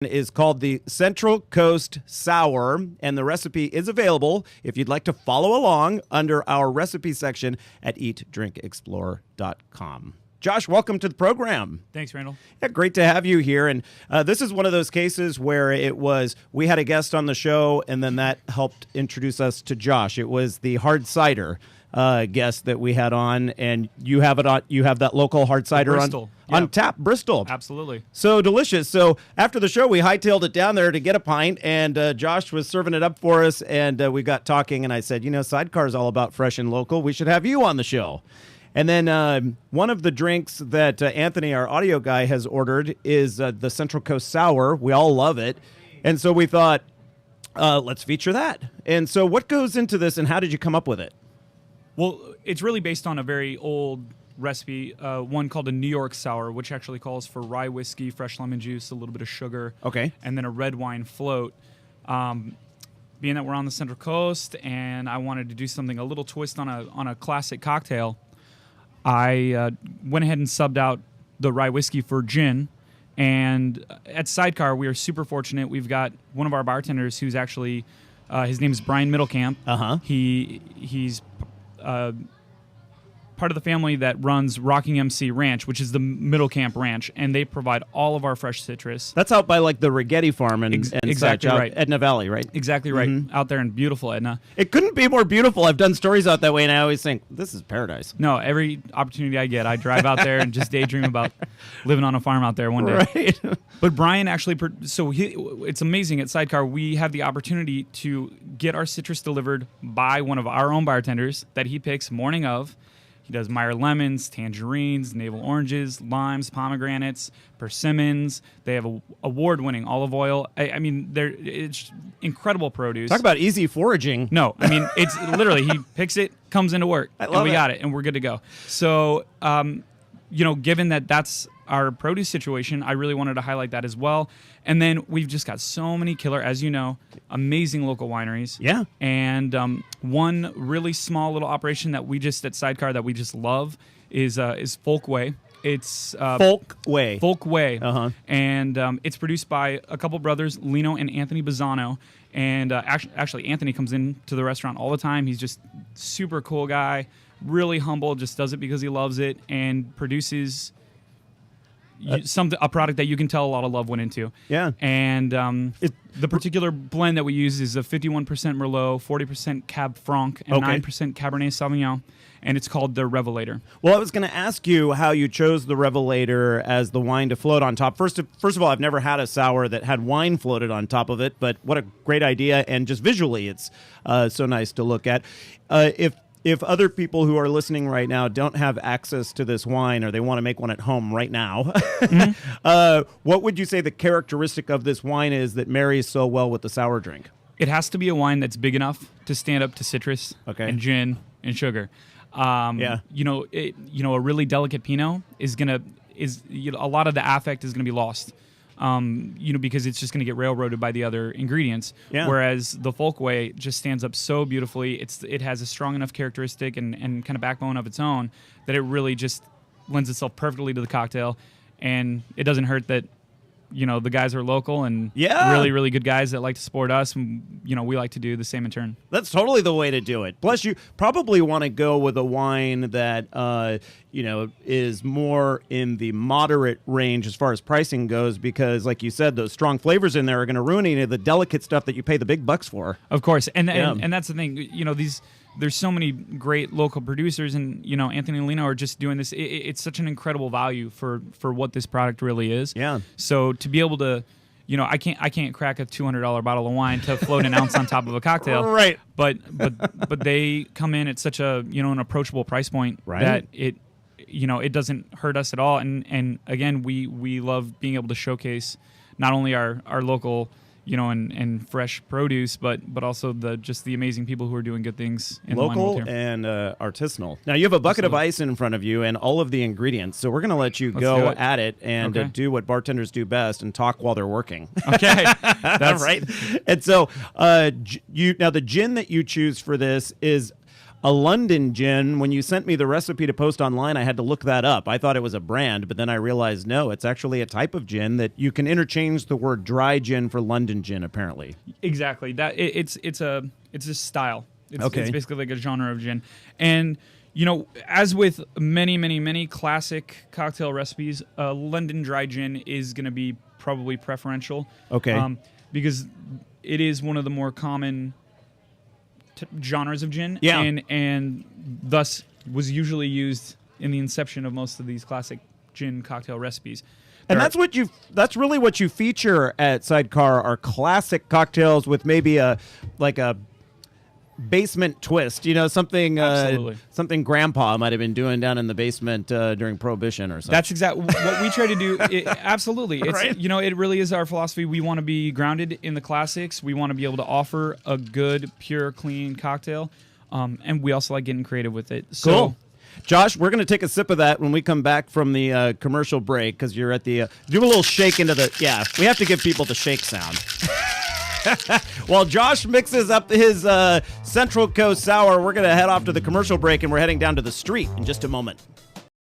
is called the Central Coast Sour, and the recipe is available if you'd like to follow along under our recipe section at eatdrinkexplore.com. Josh, welcome to the program. Thanks, Randall. Yeah, great to have you here. And this is one of those cases where we had a guest on the show, and then that helped introduce us to Josh. It was the hard cider guest that we had on, and you have that local hard cider on tap, Bristol. Absolutely. So delicious. So after the show, we hightailed it down there to get a pint, and Josh was serving it up for us, and we got talking, and I said, Sidecar is all about fresh and local. We should have you on the show. And then one of the drinks that Anthony, our audio guy, has ordered is the Central Coast Sour. We all love it. And so we thought, let's feature that. And so what goes into this, and how did you come up with it? Well, it's really based on a very old recipe, one called a New York Sour, which actually calls for rye whiskey, fresh lemon juice, a little bit of sugar, and then a red wine float. Being that we're on the Central Coast and I wanted to do something, a little twist on a classic cocktail, I went ahead and subbed out the rye whiskey for gin. And at Sidecar, we are super fortunate. We've got one of our bartenders who's actually, his name is Brian Middlecamp. He's part of the family that runs Rocking MC Ranch, which is the Middlecamp Ranch, and they provide all of our fresh citrus. That's out by like the Rigetti Farm and exactly such, right. Edna Valley, right? Exactly right. Out there in beautiful Edna. It couldn't be more beautiful. I've done stories out that way, and I always think, this is paradise. No, every opportunity I get, I drive out there and just daydream about living on a farm out there one day. Right. But Brian actually, it's amazing at Sidecar, we have the opportunity to get our citrus delivered by one of our own bartenders that he picks morning of. He does Meyer lemons, tangerines, navel oranges, limes, pomegranates, persimmons. They have award-winning olive oil. I mean, it's incredible produce. Talk about easy foraging. No, I mean, it's literally, he picks it, comes into work, and we got it, and we're good to go. So, given that that's our produce situation, I really wanted to highlight that as well. And then we've just got so many killer, as you know, amazing local wineries. Yeah. And one really small little operation that we just at Sidecar that we just love is Folkway. It's Folkway. Folkway. And it's produced by a couple brothers, Lino and Anthony Bizzano. And actually, Anthony comes in to the restaurant all the time. He's just super cool guy, really humble, just does it because he loves it, and produces a product that you can tell a lot of love went into. Yeah. And the particular blend that we use is a 51% Merlot, 40% Cab Franc, and 9% Cabernet Sauvignon. And it's called the Revelator. Well, I was going to ask you how you chose the Revelator as the wine to float on top. First of all, I've never had a sour that had wine floated on top of it, but what a great idea. And just visually, it's so nice to look at. If other people who are listening right now don't have access to this wine, or they want to make one at home right now, what would you say the characteristic of this wine is that marries so well with the sour drink? It has to be a wine that's big enough to stand up to citrus and gin and sugar. A really delicate Pinot is a lot of the affect is gonna be lost. Because it's just going to get railroaded by the other ingredients. Yeah. Whereas the Folkway just stands up so beautifully. It has a strong enough characteristic and kind of backbone of its own that it really just lends itself perfectly to the cocktail. And it doesn't hurt that, the guys are local and really, really good guys that like to support us. And, we like to do the same in turn. That's totally the way to do it. Plus, you probably want to go with a wine that, is more in the moderate range as far as pricing goes, because, like you said, those strong flavors in there are going to ruin any of the delicate stuff that you pay the big bucks for. Of course. And that's the thing. There's so many great local producers, and Anthony and Lino are just doing this. It's such an incredible value for what this product really is. Yeah. So to be able to, I can't crack a $200 bottle of wine to float an ounce on top of a cocktail. Right. But they come in at such a an approachable price point that it doesn't hurt us at all. And again, we love being able to showcase not only our local and fresh produce, but also the amazing people who are doing good things in local the wine world here. And artisanal. Now you have a bucket of ice in front of you and all of the ingredients, so we're going to let you go at it and do what bartenders do best and talk while they're working. Okay, that's right. And so the gin that you choose for this is a London gin. When you sent me the recipe to post online, I had to look that up. I thought it was a brand, but then I realized no, it's actually a type of gin that you can interchange the word dry gin for London gin, apparently. Exactly. That it's a style. It's basically like a genre of gin. And as with many classic cocktail recipes, London dry gin is going to be probably preferential. Okay. Because it is one of the more common genres of gin, yeah. and thus was usually used in the inception of most of these classic gin cocktail recipes. And that's really what you feature at Sidecar are classic cocktails with maybe a basement twist, something something grandpa might have been doing down in the basement during Prohibition or something. That's exactly what we try to do. Absolutely. It's right? It really is our philosophy. We want to be grounded in the classics. We want to be able to offer a good, pure, clean cocktail. And we also like getting creative with it. So, cool. Josh, we're going to take a sip of that when we come back from the commercial break because you're at the do a little shake into the we have to give people the shake sound. While Josh mixes up his Central Coast Sour, we're going to head off to the commercial break, and we're heading down to the street in just a moment.